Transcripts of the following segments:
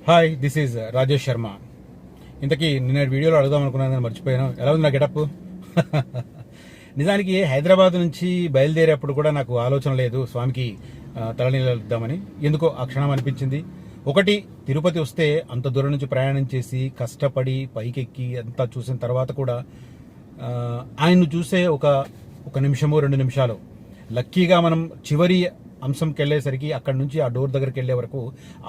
Hi, this is Rajesh Sharma. ఇంతకీ నిన్న వీడియోలో అడుగుదాం అనుకున్నాను కానీ మర్చిపోయాను. ఎలా ఉంది నా గెటప్? నిజానికి హైదరాబాద్ నుంచి బయలుదేరేప్పుడు కూడా నాకు ఆలోచన లేదు స్వామికి తలనీళ్ళిద్దామని. ఎందుకో ఆ క్షణం అనిపించింది. ఒకటి, తిరుపతి వస్తే అంత దూరం నుంచి ప్రయాణం చేసి కష్టపడి పైకెక్కి అంతా చూసిన తర్వాత కూడా ఆయన్ను చూసే ఒక నిమిషమో 2 నిమిషాలు లక్కీగా మనం చివరి అంశంకి వెళ్ళేసరికి అక్కడ నుంచి ఆ డోర్ దగ్గరికి వెళ్ళే వరకు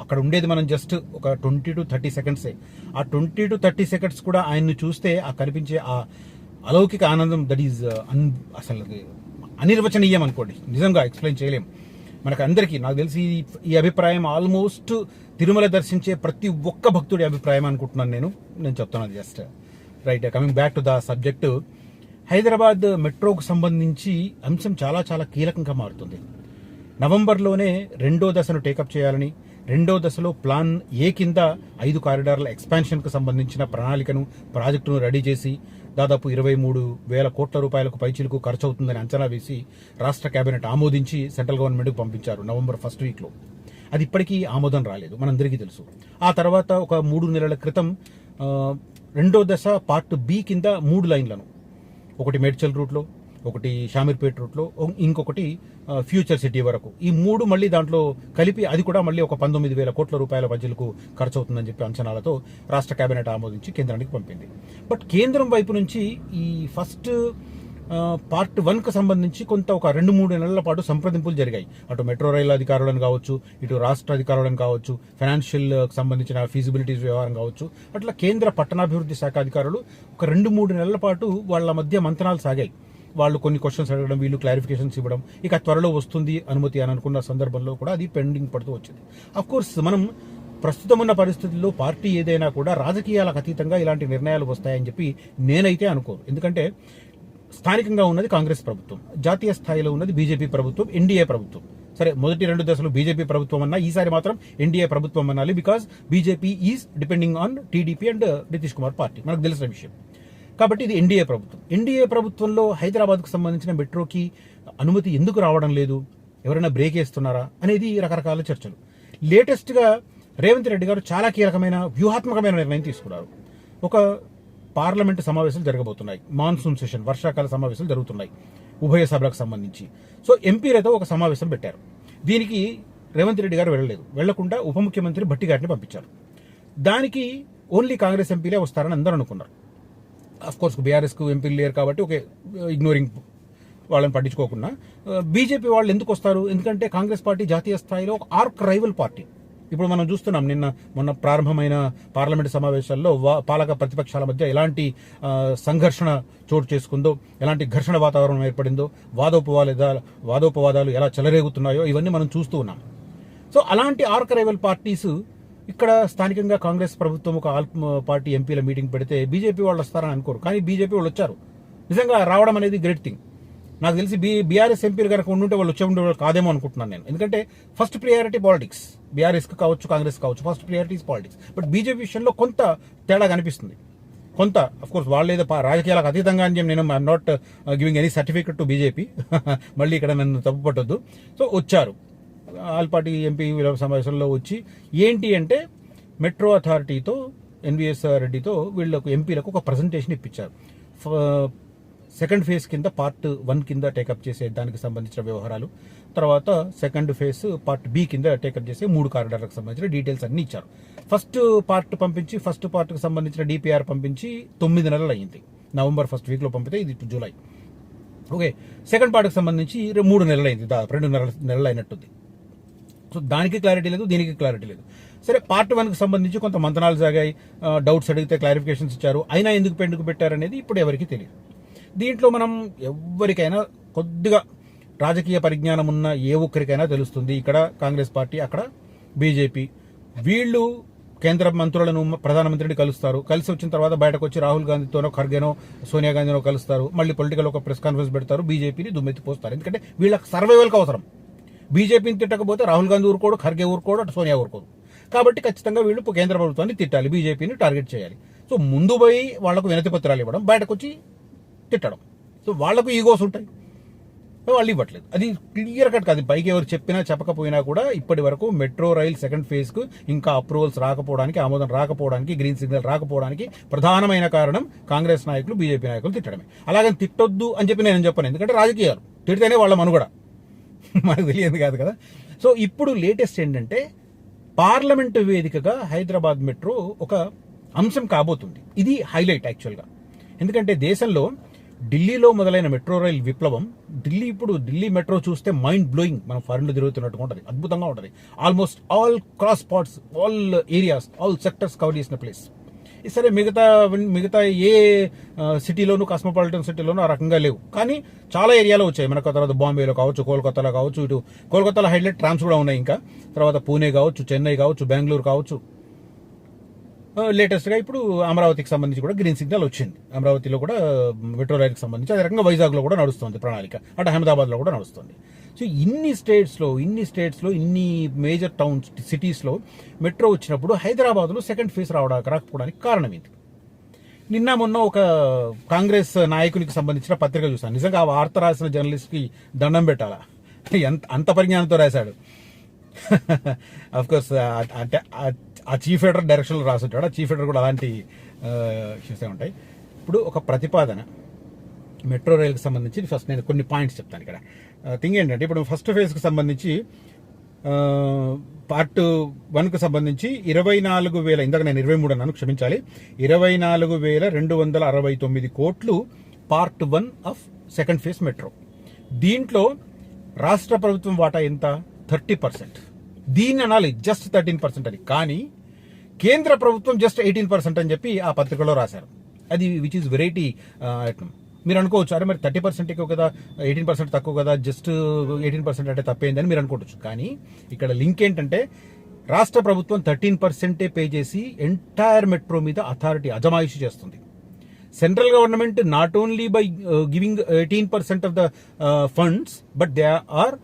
అక్కడ ఉండేది మనం జస్ట్ ఒక 20 to 30 సెకండ్సే. ఆ 20 to 30 సెకండ్స్ కూడా ఆయన్ని చూస్తే ఆ కనిపించే ఆ అలౌకిక ఆనందం దట్ ఈజ్ అసలు అనిర్వచనీయం అనుకోండి. నిజంగా ఎక్స్ప్లెయిన్ చేయలేం. మనకు అందరికీ నాకు తెలిసి ఈ అభిప్రాయం ఆల్మోస్ట్ తిరుమల దర్శించే ప్రతి ఒక్క భక్తుడి అభిప్రాయం అనుకుంటున్నాను. నేను చెప్తున్నాను just right. Coming back to the subject, Hyderabad మెట్రోకు సంబంధించి అంశం చాలా చాలా కీలకంగా మారుతుంది. నవంబర్లోనే 2వ దశను టేకప్ చేయాలని, 2వ దశలో ప్లాన్ ఏ కింద 5 కారిడార్ల ఎక్స్పాన్షన్కు సంబంధించిన ప్రాజెక్టును రెడీ చేసి దాదాపు 23,000 కోట్ల రూపాయలకు పైచిలకు ఖర్చు అవుతుందని అంచనా వేసి రాష్ట్ర కేబినెట్ ఆమోదించి సెంట్రల్ గవర్నమెంట్కు పంపించారు నవంబర్ ఫస్ట్ వీక్లో. అది ఇప్పటికీ ఆమోదం రాలేదు, మనందరికీ తెలుసు. ఆ తర్వాత ఒక 3 నెలల క్రితం 2వ దశ పార్ట్ బి కింద 3 లైన్లను, ఒకటి మేడ్చల్ రూట్లో, ఒకటి షామీర్పేట్ రూట్లో, ఇంకొకటి ఫ్యూచర్ సిటీ వరకు, ఈ 3 మళ్ళీ దాంట్లో కలిపి అది కూడా మళ్ళీ ఒక 19,000 కోట్ల రూపాయల బడ్జెట్కు ఖర్చు అవుతుందని చెప్పి అంచనాలతో రాష్ట్ర కేబినెట్ ఆమోదించి కేంద్రానికి పంపింది. బట్ కేంద్రం వైపు నుంచి ఈ ఫస్ట్ పార్ట్ 1కు సంబంధించి కొంత ఒక 2-3 నెలల పాటు సంప్రదింపులు జరిగాయి. అటు మెట్రో రైలు అధికారులను కావచ్చు, ఇటు రాష్ట్ర అధికారులను కావచ్చు, ఫైనాన్షియల్ సంబంధించిన ఫీజిబిలిటీస్ వ్యవహారం కావచ్చు, అట్లా కేంద్ర పట్టణాభివృద్ధి శాఖ అధికారులు ఒక 2-3 నెలల పాటు వాళ్ళ మధ్య మంతనాలు సాగాయి. వాళ్ళు కొన్ని క్వశ్చన్స్ అడగడం, వీళ్ళు క్లారిఫికేషన్స్ ఇవ్వడం, ఇక త్వరలో వస్తుంది అనుమతి అని అనుకున్న సందర్భంలో కూడా అది పెండింగ్ పడుతూ వచ్చింది. అఫ్కోర్స్ మనం ప్రస్తుతం ఉన్న పరిస్థితుల్లో పార్టీ ఏదైనా కూడా రాజకీయాలకు అతీతంగా ఇలాంటి నిర్ణయాలు వస్తాయని చెప్పి నేనైతే అనుకోను. ఎందుకంటే స్థానికంగా ఉన్నది కాంగ్రెస్ ప్రభుత్వం, జాతీయ స్థాయిలో ఉన్నది బీజేపీ ప్రభుత్వం, ఎన్డీఏ ప్రభుత్వం. సరే, మొదటి 2 దశలు బీజేపీ ప్రభుత్వం అన్నా, ఈసారి మాత్రం ఎన్డీఏ ప్రభుత్వం అనాలి. Because BJP is depending on TDP and Nitish Kumar party, మనకు తెలిసిన విషయం. కాబట్టి ఇది ఎన్డీఏ ప్రభుత్వం. ఎన్డీఏ ప్రభుత్వంలో హైదరాబాద్కు సంబంధించిన మెట్రోకి అనుమతి ఎందుకు రావడం లేదు, ఎవరైనా బ్రేక్ వేస్తున్నారా అనేది రకరకాల చర్చలు. లేటెస్ట్గా రేవంత్ రెడ్డి గారు చాలా కీలకమైన వ్యూహాత్మకమైన నిర్ణయం తీసుకున్నారు. ఒక పార్లమెంటు సమావేశాలు జరగబోతున్నాయి, మాన్సూన్ సెషన్, వర్షాకాల సమావేశాలు జరుగుతున్నాయి ఉభయ సభలకు సంబంధించి. సో ఎంపీలతో ఒక సమావేశం పెట్టారు. దీనికి రేవంత్ రెడ్డి గారు వెళ్లకుండా ఉప ముఖ్యమంత్రి భట్టి గారిని పంపించారు. దానికి ఓన్లీ కాంగ్రెస్ ఎంపీలే వస్తారని అందరూ అనుకున్నారు. అఫ్కోర్స్ బీఆర్ఎస్కు ఎంపీలు లేరు కాబట్టి ఓకే, ఇగ్నోరింగ్, వాళ్ళని పట్టించుకోకుండా బీజేపీ వాళ్ళు ఎందుకు వస్తారు? ఎందుకంటే కాంగ్రెస్ పార్టీ జాతీయ స్థాయిలో ఒక ఆర్క్ రైవల్ పార్టీ. ఇప్పుడు మనం చూస్తున్నాం, మొన్న ప్రారంభమైన పార్లమెంటు సమావేశాల్లో పాలక ప్రతిపక్షాల మధ్య ఎలాంటి సంఘర్షణ చోటు చేసుకుందో, ఎలాంటి ఘర్షణ వాతావరణం ఏర్పడిందో, వాదోపవాదాలు ఎలా చెలరేగుతున్నాయో ఇవన్నీ మనం చూస్తూ ఉన్నాం. సో అలాంటి ఆర్క్ రైవల్ పార్టీస్ ఇక్కడ స్థానికంగా కాంగ్రెస్ ప్రభుత్వం ఒక ఆల్ పార్టీ ఎంపీల మీటింగ్ పెడితే బీజేపీ వాళ్ళు వస్తారని అనుకోరు, కానీ బీజేపీ వాళ్ళు వచ్చారు. నిజంగా రావడం అనేది గ్రేట్ థింగ్. నాకు తెలిసి బీఆర్ఎస్ ఎంపీలు కనుక ఉండుంటే వాళ్ళు ఉండేవాళ్ళు కాదేమో అనుకుంటున్నాను నేను. ఎందుకంటే ఫస్ట్ ప్రియారిటీ పాలిటిక్స్, బీఆర్ఎస్కి కావచ్చు, కాంగ్రెస్ కావచ్చు, first priority politics. But BJP విషయంలో కొంత తేడా కనిపిస్తుంది. కొంత అఫ్కోర్స్ వాళ్ళు ఏదో రాజకీయాలకు అతీతంగా అని చెప్పి నేను I'm not giving any certificate to BJP, మళ్ళీ ఇక్కడ నన్ను తప్పు పట్టొద్దు. సో వచ్చారు ఆల్ పార్టీ ఎంపీ సమావేశంలో వచ్చి ఏంటి అంటే మెట్రో అథారిటీతో, ఎన్వీఎస్ రెడ్డితో వీళ్ళకు ఎంపీలకు ఒక ప్రజెంటేషన్ ఇప్పించారు. సెకండ్ ఫేజ్ కింద పార్ట్ 1 కింద టేకప్ చేసే దానికి సంబంధించిన వ్యవహారాలు, తర్వాత సెకండ్ ఫేజ్ పార్ట్ బి కింద టేకప్ చేసే 3 కారిడార్లకు సంబంధించిన డీటెయిల్స్ అన్ని ఇచ్చారు. ఫస్ట్ పార్ట్కి సంబంధించిన డిపిఆర్ పంపించి 9 నెలలు అయ్యింది. నవంబర్ ఫస్ట్ వీక్లో పంపితే ఇది జూలై. ఓకే, సెకండ్ పార్ట్కి సంబంధించి 3 నెలలు అయింది, 2 నెలలు అయినట్టుంది. సో దానికి క్లారిటీ లేదు, దీనికి క్లారిటీ లేదు. సరే, పార్ట్ 1కి సంబంధించి కొంత మంతనాలు సాగాయి, డౌట్స్ అడిగితే క్లారిఫికేషన్స్ ఇచ్చారు. అయినా ఎందుకు పెట్టారనేది ఇప్పుడు ఎవరికి తెలియదు. దీంట్లో మనం ఎవరికైనా కొద్దిగా రాజకీయ పరిజ్ఞానం ఉన్న ఏ ఒక్కరికైనా తెలుస్తుంది. ఇక్కడ కాంగ్రెస్ పార్టీ, అక్కడ బీజేపీ. వీళ్ళు కేంద్ర మంత్రులను ప్రధానమంత్రిని కలుస్తారు. కలిసి వచ్చిన తర్వాత బయటకు వచ్చి రాహుల్ గాంధీతోనో, ఖర్గేనో, సోనియా గాంధీనో కలుస్తారు. మళ్ళీ పొలిటికల్ ఒక ప్రెస్ కాన్ఫరెన్స్ పెడతారు, బీజేపీని దుమ్మెత్తి పోస్తారు. ఎందుకంటే వీళ్ళకి సర్వైవల్కి అవసరం. బీజేపీని తిట్టకపోతే రాహుల్ గాంధీ ఊరుకోడు, ఖర్గే ఊరుకోడు, అటు సోనియా ఊరుకోదు. కాబట్టి ఖచ్చితంగా వీళ్ళు కేంద్ర ప్రభుత్వాన్ని తిట్టాలి, బీజేపీని టార్గెట్ చేయాలి. సో ముందు పోయి వాళ్లకు వినతి పత్రాలు ఇవ్వడం, బయటకు వచ్చి తిట్టడం. సో వాళ్లకు ఈగోస్ ఉంటాయి. వాళ్ళు ఇవ్వట్లేదు. అది క్లియర్ కట్ కాదు, పైకి ఎవరు చెప్పినా చెప్పకపోయినా కూడా ఇప్పటి వరకు మెట్రో రైల్ సెకండ్ ఫేజ్ కు ఇంకా అప్రూవల్స్ రాకపోవడానికి, ఆమోదం రాకపోవడానికి, గ్రీన్ సిగ్నల్ రాకపోవడానికి ప్రధానమైన కారణం కాంగ్రెస్ నాయకులు, బీజేపీ నాయకులు తిట్టడమే. అలాగని తిట్టొద్దు అని చెప్పి నేను చెప్పాను, ఎందుకంటే రాజకీయాలు తిడితేనే వాళ్ళ మనుగడ మనకు తెలియదు కాదు కదా. సో ఇప్పుడు లేటెస్ట్ ఏంటంటే పార్లమెంటు వేదికగా హైదరాబాద్ మెట్రో ఒక అంశం కాబోతుంది. ఇది హైలైట్ యాక్చువల్గా, ఎందుకంటే దేశంలో ఢిల్లీలో మొదలైన మెట్రో రైల్ విప్లవం, ఢిల్లీ మెట్రో చూస్తే మైండ్ బ్లోయింగ్, మనం ఫారెన్లో తిరుగుతున్నట్టుగా ఉంటుంది, అద్భుతంగా ఉంటుంది. Almost all cross parts, all areas, all sectors cover చేసిన ప్లేస్. సరే మిగతా ఏ సిటీలోను, కాస్మోపాలిటన్ సిటీలోనూ ఆ రకంగా లేవు, కానీ చాలా ఏరియాలో వచ్చాయి. మనకు తర్వాత బాంబేలో కావచ్చు, కోల్కతాలో కావచ్చు, ఇటు కోల్కతాలో హైలైట్ ట్రామ్స్ కూడా ఉన్నాయి, ఇంకా తర్వాత పూణే కావచ్చు, చెన్నై కావచ్చు, బెంగళూరు కావచ్చు. లేటెస్ట్గా ఇప్పుడు అమరావతికి సంబంధించి కూడా గ్రీన్ సిగ్నల్ వచ్చింది. అమరావతిలో కూడా మెట్రో రైలుకి సంబంధించి అదే రకంగా వైజాగ్లో కూడా నడుస్తుంది ప్రణాళిక, అటు అహ్మదాబాద్లో కూడా నడుస్తుంది. సో ఇన్ని స్టేట్స్లో ఇన్ని మేజర్ టౌన్స్, సిటీస్లో మెట్రో వచ్చినప్పుడు హైదరాబాద్లో సెకండ్ ఫేజ్ రాకపోవడానికి కారణం ఏంటి? నిన్న మొన్న ఒక కాంగ్రెస్ నాయకునికి సంబంధించిన పత్రిక చూసాను. నిజంగా ఆ వార్త రాసిన జర్నలిస్ట్కి దండం పెట్టాలా, అంత పరిజ్ఞానంతో రాశాడు. అఫ్కోర్స్ అంటే ఆ చీఫ్ ఎడిటర్ డైరెక్షన్లో రాసుంటాడు, ఆ చీఫ్ ఎడిటర్ కూడా అలాంటి ఇష్యూసే ఉంటాయి. ఇప్పుడు ఒక ప్రతిపాదన మెట్రో రైలుకి సంబంధించి ఫస్ట్ నేను కొన్ని పాయింట్స్ చెప్తాను. ఇక్కడ థింగ్ ఏంటంటే, ఇప్పుడు ఫస్ట్ ఫేజ్కి సంబంధించి పార్ట్ 1కు సంబంధించి 24,000, ఇందాక నేను 23 అన్నాను, క్షమించాలి, 24,269 కోట్లు part 1 of second phase metro. దీంట్లో రాష్ట్ర ప్రభుత్వం వాటా ఎంత? 30%. దీన్ని అనాలి జస్ట్ 13% అని, కానీ కేంద్ర ప్రభుత్వం జస్ట్ 18% అని చెప్పి ఆ పత్రికలో రాశారు. అది విచ్ ఈస్ వెరైటీ. మీరు అనుకోవచ్చు, అరే మరి 30% ఎక్కువ కదా, 18% తక్కువ కదా, జస్ట్ 18% అంటే తప్పేందని మీరు అనుకోవచ్చు. కానీ ఇక్కడ లింక్ ఏంటంటే, రాష్ట్ర ప్రభుత్వం 13% పే చేసి ఎంటైర్ మెట్రో మీద అథారిటీ అజమాయిషి చేస్తుంది. Central government not only by giving 18% of the funds, but they are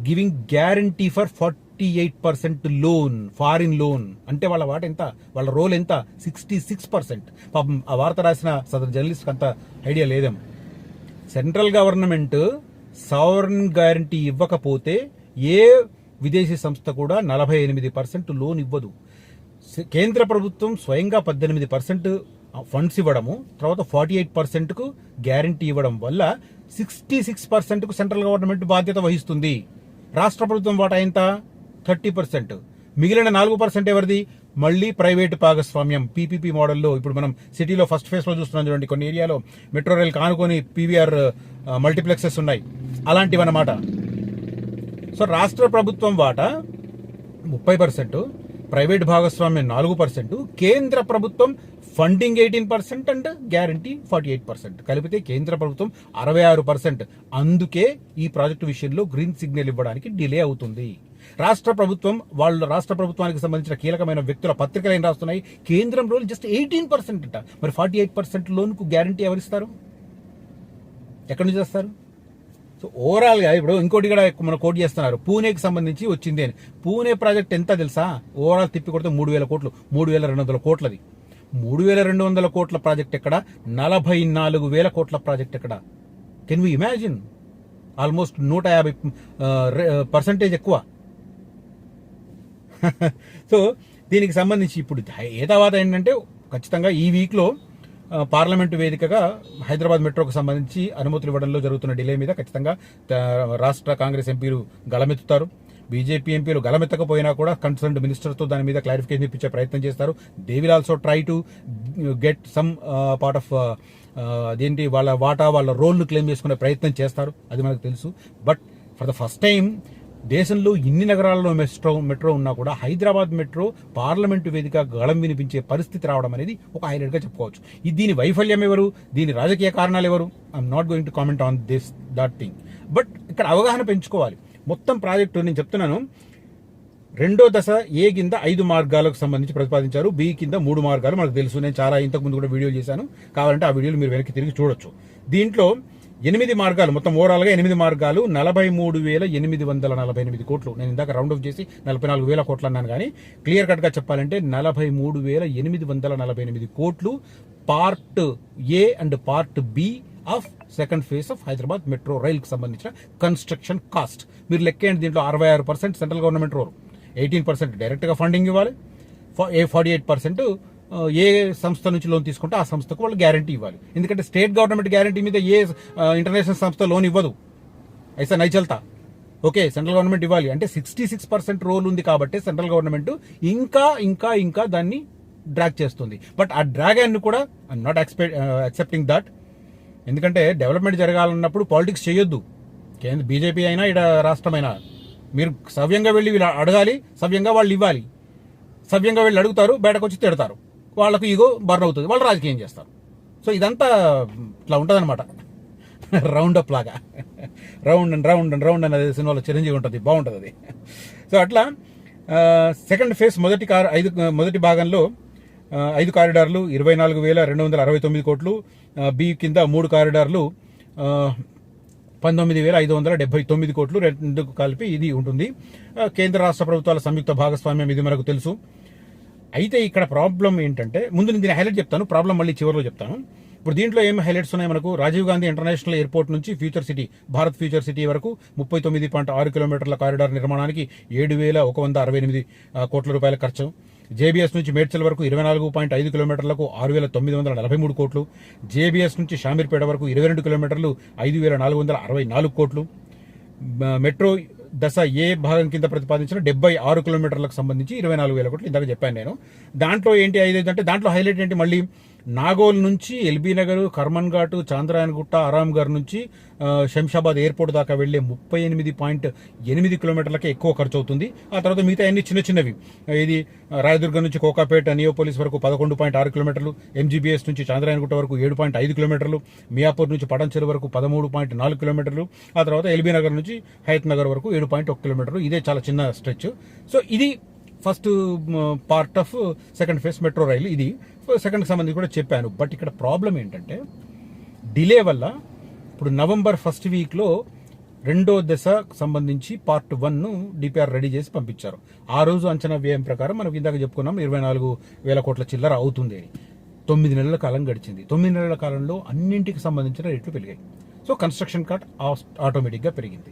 giving guarantee for 48% loan, foreign loan. అంటే వాళ్ళ వాట ఎంత, వాళ్ళ రోల్ ఎంత? 66%. పాపం ఆ వార్త రాసిన సదరు జర్నలిస్ట్ అంత ఐడియా లేదేమో. సెంట్రల్ గవర్నమెంట్ సావరన్ గ్యారంటీ ఇవ్వకపోతే ఏ విదేశీ సంస్థ కూడా 48% లోన్ ఇవ్వదు. కేంద్ర ప్రభుత్వం స్వయంగా 18% ఫండ్స్ ఇవ్వడము, తర్వాత 48%కు గ్యారంటీ ఇవ్వడం వల్ల 66%కు సెంట్రల్ గవర్నమెంట్ బాధ్యత వహిస్తుంది. రాష్ట్ర ప్రభుత్వం వాటా ఎంత? 30%. మిగిలిన 4% ఎవరిది? మళ్ళీ ప్రైవేట్ భాగస్వామ్యం, పీపీపీ మోడల్లో. ఇప్పుడు మనం సిటీలో ఫస్ట్ ఫేజ్ లో చూస్తున్నాం చూడండి, కొన్ని ఏరియాలో మెట్రో రైల్ కానుకొని పీవీఆర్ మల్టీప్లెక్సెస్ ఉన్నాయి, అలాంటివి అన్నమాట. సో రాష్ట్ర ప్రభుత్వం వాటా 30%, ప్రైవేట్ భాగస్వామ్యం 4%, కేంద్ర ప్రభుత్వం ఫండింగ్ 18% అండ్ గ్యారంటీ 48%. కలిపితే కేంద్ర ప్రభుత్వం 66%. అందుకే ఈ ప్రాజెక్టు విషయంలో గ్రీన్ సిగ్నల్ ఇవ్వడానికి డిలే అవుతుంది. రాష్ట్ర ప్రభుత్వానికి సంబంధించిన కీలకమైన వ్యక్తుల పత్రికలు ఏం రాస్తున్నాయి? కేంద్రంలో జస్ట్ 18% అంట. మరి 48% లోన్కు గ్యారంటీ ఎవరిస్తారు? ఎక్కడి నుంచి చేస్తారు? సో ఓవరాల్గా ఇప్పుడు ఇంకోటి కూడా మనం కోట్ చేస్తున్నారు, పూణేకి సంబంధించి వచ్చింది అని. పూణే ప్రాజెక్ట్ ఎంత తెలుసా? ఓవరాల్ తిప్పి కొడితే 3,000 కోట్లు, 3,200 కోట్లది. 3,200 కోట్ల ప్రాజెక్ట్ ఎక్కడ? 44,000 కోట్ల ప్రాజెక్ట్ ఎక్కడ? Can we imagine? ఆల్మోస్ట్ 150% ఎక్కువ. సో దీనికి సంబంధించి ఇప్పుడు తర్వాత ఏంటంటే, ఖచ్చితంగా ఈ వీక్లో పార్లమెంటు వేదికగా హైదరాబాద్ మెట్రోకు సంబంధించి అనుమతులు ఇవ్వడంలో జరుగుతున్న డిలే మీద ఖచ్చితంగా రాష్ట్ర కాంగ్రెస్ ఎంపీలు గళమెత్తుతారు. బీజేపీ ఎంపీలు గళమెత్తకపోయినా కూడా కన్సర్న్డ్ మినిస్టర్తో దాని మీద క్లారిఫికేషన్ ఇప్పించే ప్రయత్నం చేస్తారు. They will also try to get some part of అదేంటి వాళ్ళ వాటా, వాళ్ళ రోల్ను క్లెయిమ్ చేసుకునే ప్రయత్నం చేస్తారు, అది మనకు తెలుసు. But for the first time దేశంలో ఇన్ని నగరాల్లో మెట్రో ఉన్నా కూడా హైదరాబాద్ మెట్రో పార్లమెంటు వేదిక గళం వినిపించే పరిస్థితి రావడం అనేది ఒక హైలైట్గా చెప్పుకోవచ్చు. దీని వైఫల్యం ఎవరు, దీని రాజకీయ కారణాలు ఎవరు? I'm not going to comment on that thing. But ఇక్కడ అవగాహన పెంచుకోవాలి. మొత్తం ప్రాజెక్టు నేను చెప్తున్నాను, రెండో దశ ఏ కింద 5 మార్గాలకు సంబంధించి ప్రతిపాదించారు, బి కింద 3 మార్గాలు మనకు తెలుసు. నేను చాలా ఇంతకుముందు కూడా వీడియో చేశాను, కావాలంటే ఆ వీడియోలు మీరు వెనక్కి తిరిగి చూడొచ్చు. దీంట్లో 8 మార్గాలు, మొత్తం ఓవరాల్గా 8 మార్గాలు, 43,848 కోట్లు. నేను ఇందాక రౌండ్ ఆఫ్ చేసి 44,000 కోట్లు అన్నాను, కానీ క్లియర్ కట్గా చెప్పాలంటే 43,848 కోట్లు part A and part B of second phase of Hyderabad metro రైల్కి సంబంధించిన కన్స్ట్రక్షన్ కాస్ట్. మీరు లెక్కేయండి, దీంట్లో 66% సెంట్రల్ గవర్నమెంట్ రోల్, 18% డైరెక్ట్గా ఫండింగ్ ఇవ్వాలి, 48% ఏ సంస్థ నుంచి లోన్ తీసుకుంటే ఆ సంస్థకు వాళ్ళు గ్యారంటీ ఇవ్వాలి. ఎందుకంటే స్టేట్ గవర్నమెంట్ గ్యారంటీ మీద ఏ ఇంటర్నేషనల్ సంస్థ లోన్ ఇవ్వదు, ఐసా నై చల్తా. ఓకే, సెంట్రల్ గవర్నమెంట్ ఇవ్వాలి. అంటే 66% రోల్ ఉంది కాబట్టి సెంట్రల్ గవర్నమెంట్ ఇంకా ఇంకా ఇంకా దాన్ని డ్రాగ్ చేస్తుంది. బట్ ఆ డ్రాగ్ అన్ని కూడా ఐఎమ్ నాట్ యాక్సెప్టింగ్ దట్. ఎందుకంటే డెవలప్మెంట్ జరగాలన్నప్పుడు పాలిటిక్స్ చేయొద్దు. బీజేపీ అయినా ఇక్కడ రాష్ట్రమైనా మీరు సవ్యంగా వెళ్ళి వీళ్ళు అడగాలి, సవ్యంగా వాళ్ళు ఇవ్వాలి. సవ్యంగా వెళ్ళి అడుగుతారు, బయటకు వచ్చి తిడతారు, వాళ్ళకు ఈగో బర్న్ అవుతుంది, వాళ్ళు రాజకీయం చేస్తారు. సో ఇదంతా ఇట్లా ఉంటుంది అనమాట, రౌండ్ అప్ లాగా. Round and round and round అనేది సినిమాలో చిరంజీవి ఉంటుంది, బాగుంటుంది అది. సో అట్లా సెకండ్ ఫేజ్ మొదటి భాగంలో 5 కారిడార్లు 24,269 కోట్లు, బి కింద 3 కారిడార్లు 19,579 కోట్లు, రెండు కలిపి ఇది ఉంటుంది. కేంద్ర రాష్ట్ర ప్రభుత్వాల సంయుక్త భాగస్వామ్యం, ఇది మనకు తెలుసు. అయితే ఇక్కడ ప్రాబ్లం ఏంటంటే, ముందు నేను దీన్ని హైలైట్ చెప్తాను, ప్రాబ్లం మళ్ళీ చివరిలో చెప్తాను. ఇప్పుడు దీంట్లో ఏం హైలైట్స్ ఉన్నాయి మనకు? రాజీవ్ గాంధీ ఇంటర్నేషనల్ ఎయిర్పోర్ట్ నుంచి future city, Bharat future city వరకు 39.6 కిలోమీటర్ల కారిడార్ నిర్మాణానికి 7,168 కోట్ల రూపాయల ఖర్చు. జేబీఎస్ నుంచి మేడ్చల్ వరకు 24.5 కిలోమీటర్లకు 6,943 కోట్లు. జేబీఎస్ నుంచి షామీర్పేట వరకు 22 కిలోమీటర్లు 5,464 కోట్లు. మెట్రో దశ ఏ భాగం కింద ప్రతిపాదించిన 76 కిలోమీటర్లకు సంబంధించి 24,000 కోట్లు ఇందాక చెప్పాను నేను. దాంట్లో ఏంటి అంటే దాంట్లో హైలైట్ ఏంటి, మళ్ళీ నాగోల్ నుంచి ఎల్బీ నగర్, కర్మన్ ఘాట్, చాంద్రాయణగుట్ట, ఆరాంఘర్ నుంచి శంషాబాద్ ఎయిర్పోర్ట్ దాకా వెళ్లే 38.8 కిలోమీటర్లకే ఎక్కువ ఖర్చు అవుతుంది. ఆ తర్వాత మిగతా అన్ని చిన్న చిన్నవి, ఇది రాయదుర్గం నుంచి కోకాపేట, నియోపోలిస్ వరకు 11.6 కిలోమీటర్లు, ఎంజీబీఎస్ నుంచి చాంద్రాయణగుట్ట వరకు 7.5 కిలోమీటర్లు, మియాపూర్ నుంచి పటంచెరు వరకు 13.4 కిలోమీటర్లు, ఆ తర్వాత ఎల్బీ నగర్ నుంచి హయత్ నగర్ వరకు 7.1 కిలోమీటర్లు. ఇదే చాలా చిన్న స్ట్రెచ్. సో ఇది first part of second phase metro rail. ఇది సెకండ్కి సంబంధించి కూడా చెప్పాను. బట్ ఇక్కడ ప్రాబ్లం ఏంటంటే డిలే వల్ల ఇప్పుడు నవంబర్ ఫస్ట్ వీక్లో రెండో దశ సంబంధించి పార్ట్ 1 డిపిఆర్ రెడీ చేసి పంపించారు. ఆ రోజు అంచనా వ్యయం ప్రకారం మనకు ఇందాక చెప్పుకున్నాం 24,000 కోట్ల చిల్లర అవుతుంది అని. 9 నెలల కాలం గడిచింది. 9 నెలల కాలంలో అన్నింటికి సంబంధించిన రేట్లు పెరిగాయి. సో కన్స్ట్రక్షన్ కాస్ట్ ఆటోమేటిక్గా పెరిగింది.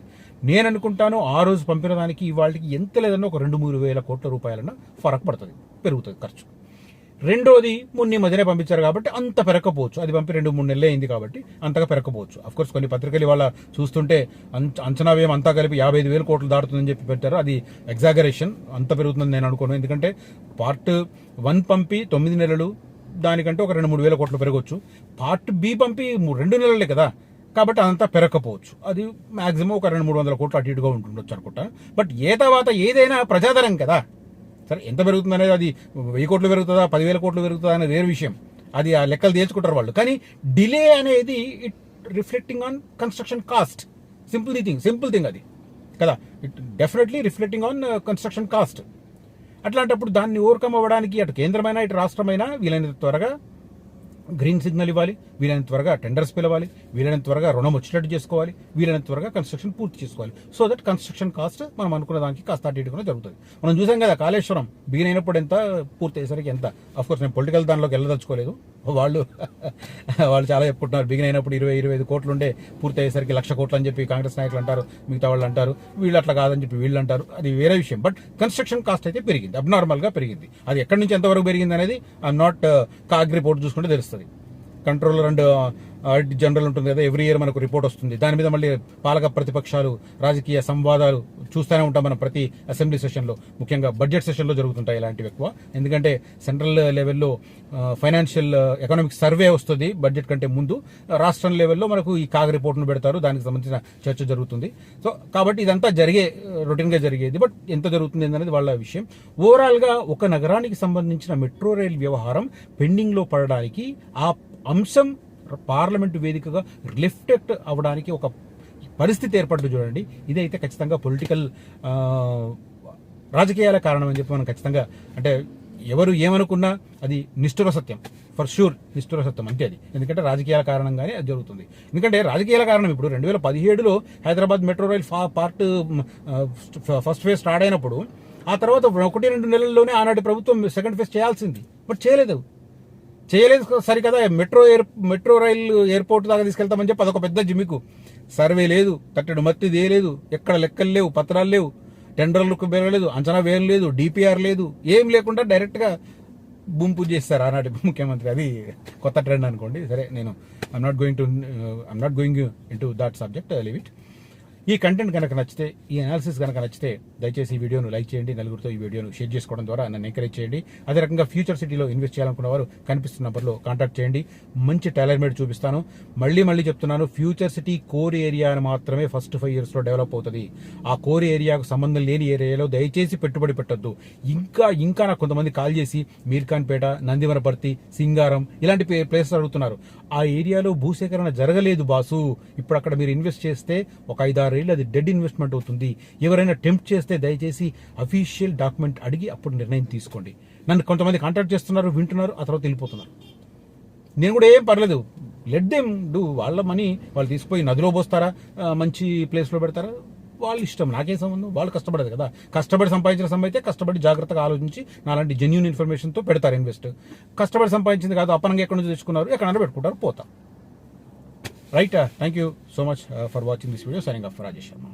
నేను అనుకుంటాను ఆ రోజు పంపిన దానికి ఇవాళకి ఎంత లేదన్నా ఒక 2-3 వేల కోట్ల రూపాయలన్నా ఫరక్ పడుతుంది, పెరుగుతుంది ఖర్చు. రెండోది మొన్న మధ్యనే పంపించారు కాబట్టి అంత పెరగకపోవచ్చు, అది పంపి 2-3 నెలలే అయింది కాబట్టి అంతగా పెరగకపోవచ్చు. అఫ్కోర్స్ కొన్ని పత్రికలు ఇవాళ చూస్తుంటే అంచనా వ్యయం అంతా కలిపి 55,000 కోట్లు దాటుతుందని చెప్పి పెట్టారు. అది ఎగ్జాగరేషన్, అంత పెరుగుతుందని నేను అనుకోను. ఎందుకంటే పార్ట్ 1 పంపి 9 నెలలు, దానికంటే ఒక 2-3 వేల కోట్లు పెరగవచ్చు. పార్ట్ బి పంపి 2 నెలలే కదా, కాబట్టి అదంతా పెరగకపోవచ్చు. అది మాక్సిమం ఒక 200-300 కోట్లు అటు ఇటుగా ఉంటుండొచ్చు అనుకుంటాను. బట్ తర్వాత ఏదైనా ప్రజాదరం కదా, సరే ఎంత పెరుగుతుంది అనేది, అది 1000 కోట్లు పెరుగుతుందా 10,000 కోట్లు పెరుగుతుందా అనేది వేరే విషయం, అది ఆ లెక్కలు తేల్చుకుంటారు వాళ్ళు. కానీ డిలే అనేది it reflecting on construction cost, simple thing అది కదా, it definitely reflecting on construction cost. అట్లాంటప్పుడు దాన్ని ఓవర్కమ్ అవ్వడానికి అటు కేంద్రమైనా ఇటు రాష్ట్రమైనా వీలైనంత త్వరగా గ్రీన్ సిగ్నల్ ఇవ్వాలి, వీలైనంత త్వరగా టెండర్స్ పిలవాలి, వీలైనంత త్వరగా రుణం వచ్చేటట్టు చేసుకోవాలి, వీలైనంత త్వరగా కన్స్ట్రక్షన్ పూర్తి చేసుకోవాలి. సో దట్ కన్స్ట్రక్షన్ కాస్ట్ మనం అనుకున్న దానికి కాస్త అటు ఇటుగా జరుగుతుంది. మనం చూసాం కదా కాళేశ్వరం బిగిన్ అయినప్పుడు ఎంత, పూర్తి అయ్యేసరికి ఎంత. అఫ్కోర్స్ నేను పొలిటికల్ దానిలోకి వెళ్ళదలుచుకోలేదు, వాళ్ళు చాలా చెప్పుకుంటున్నారు బిగిన్ అయినప్పుడు 20-25 కోట్లు ఉండే, పూర్తి అయ్యేసరికి 1,00,000 కోట్లు అని చెప్పి కాంగ్రెస్ నాయకులు అంటారు, మిగతా వాళ్ళు అంటారు, వీళ్ళు అట్లా కాదని చెప్పి వీళ్ళు అంటారు, అది వేరే విషయం. బట్ కన్స్ట్రక్షన్ కాస్ట్ అయితే పెరిగింది, అబ్నార్మల్ గా పెరిగింది. అది ఎక్కడి నుంచి ఎంతవరకు పెరిగింది అనేది ఐఎమ్ నాట్ కాగ్ రిపోర్ట్ చూసుకుంటే తెలుస్తుంది. కంట్రోలర్ అండ్ ఆడిట్ జనరల్ ఉంటుంది కదా, ఎవ్రీ ఇయర్ మనకు రిపోర్ట్ వస్తుంది. దాని మీద మళ్ళీ పాలక ప్రతిపక్షాలు రాజకీయ సంవాదాలు చూస్తూనే ఉంటాం మనం ప్రతి అసెంబ్లీ సెషన్లో, ముఖ్యంగా బడ్జెట్ సెషన్లో జరుగుతుంటాయి ఇలాంటివి ఎక్కువ. ఎందుకంటే సెంట్రల్ లెవెల్లో ఫైనాన్షియల్ ఎకనామిక్ సర్వే వస్తుంది బడ్జెట్ కంటే ముందు, రాష్ట్రం లెవెల్లో మనకు ఈ కాగ్ రిపోర్ట్ను పెడతారు, దానికి సంబంధించిన చర్చ జరుగుతుంది. సో కాబట్టి ఇదంతా రొటీన్గా జరిగేది. బట్ ఎంత జరుగుతుంది అనేది వాళ్ళ విషయం. ఓవరాల్గా ఒక నగరానికి సంబంధించిన మెట్రో రైల్ వ్యవహారం పెండింగ్లో పడడానికి ఆ అంశం పార్లమెంటు వేదికగా రిఫ్లెక్ట్ అవ్వడానికి ఒక పరిస్థితి ఏర్పడుతుంది చూడండి. ఇదైతే ఖచ్చితంగా పొలిటికల్ రాజకీయాల కారణం అని చెప్పి మనం ఖచ్చితంగా, అంటే ఎవరు ఏమనుకున్నా అది నిష్ఠుర సత్యం, ఫర్ షూర్ నిష్ఠుర సత్యం అంతే అది. ఎందుకంటే రాజకీయాల కారణంగానే అది జరుగుతుంది. ఎందుకంటే రాజకీయాల కారణం ఇప్పుడు 2017లో Hyderabad metro rail part first phase start అయినప్పుడు, ఆ తర్వాత 1-2 నెలల్లోనే ఆనాటి ప్రభుత్వం సెకండ్ ఫేజ్ చేయాల్సింది, బట్ చేయలేదు. చేయలేదు సరికదా. మెట్రో రైలు ఎయిర్పోర్ట్ దాకా తీసుకెళ్తామని చెప్పి అదొక పెద్ద జిమ్మికు. సర్వే లేదు, తట్టడు మట్టి లేదు, ఎక్కడ లెక్కలు లేవు, పత్రాలు లేవు, టెండర్లకు వేయలేదు, అంచనా వేయడం లేదు, డిపిఆర్ లేదు, ఏం లేకుండా డైరెక్ట్గా భూమి పూజ చేస్తారు ఆనాటి ముఖ్యమంత్రి. అది కొత్త ట్రెండ్ అనుకోండి. సరే, నేను I'm not going in to that subject, leave it. ఈ కంటెంట్ కనుక నచ్చితే, ఈ అనాలిసిస్ కనుక నచ్చితే దయచేసి ఈ వీడియోను లైక్ చేయండి, నలుగురితో ఈ వీడియోను షేర్ చేసుకోవడం ద్వారా నన్ను ఎంకరేజ్ చేయండి. అదే రకంగా ఫ్యూచర్ సిటీలో ఇన్వెస్ట్ చేయాలనుకున్న వారు కనిపిస్తున్న నంబర్లో కాంటాక్ట్ చేయండి. మంచి టైలర్ మేడ్ చూపిస్తాను. మళ్ళీ చెప్తున్నాను, ఫ్యూచర్ సిటీ కోర్ ఏరియా మాత్రమే ఫస్ట్ 5 yearsలో డెవలప్ అవుతుంది. ఆ కోర్ ఏరియాకు సంబంధం లేని ఏరియాలో దయచేసి పెట్టుబడి పెట్టొద్దు. ఇంకా నాకు కొంతమంది కాల్ చేసి మీర్ఖాన్పేట, నందివరపర్తి, సింగారం ఇలాంటి ప్లేసెస్ అడుగుతున్నారు. ఆ ఏరియాలో భూసేకరణ జరగలేదు బాసు. ఇప్పుడు అక్కడ మీరు ఇన్వెస్ట్ చేస్తే ఒక 5-6 ఏళ్ళు అది డెడ్ ఇన్వెస్ట్మెంట్ అవుతుంది. ఎవరైనా టెంప్ట్ చేస్తే దయచేసి అఫీషియల్ డాక్యుమెంట్ అడిగి అప్పుడు నిర్ణయం తీసుకోండి. నన్ను కొంతమంది కాంటాక్ట్ చేస్తున్నారు, వింటున్నారు, ఆ తర్వాత వెళ్ళిపోతున్నారు. నేను కూడా ఏం పర్లేదు, లెట్ దెమ్ డూ. వాళ్ళ మనీ వాళ్ళు తీసుకుపోయి నదిలో పోస్తారా, మంచి ప్లేస్లో పెడతారా, వాళ్ళ ఇష్టం, నాకేం సంబంధం. వాళ్ళు కష్టపడదు కదా. కష్టపడి సంపాదించిన సొమ్ము అయితే కష్టపడి జాగ్రత్తగా ఆలోచించి నాలాంటి జెన్యూన్ ఇన్ఫర్మేషన్తో పెడతారు ఇన్వెస్ట్. కష్టపడి సంపాదించింది కాదు, అప్పనంగా ఎక్కడి నుంచి తెచ్చుకున్నారు, ఎక్కడైనా పెట్టుకుంటారు, పోతాం. Right. Thank you so much for watching this video. Signing off Rajesh Sharma.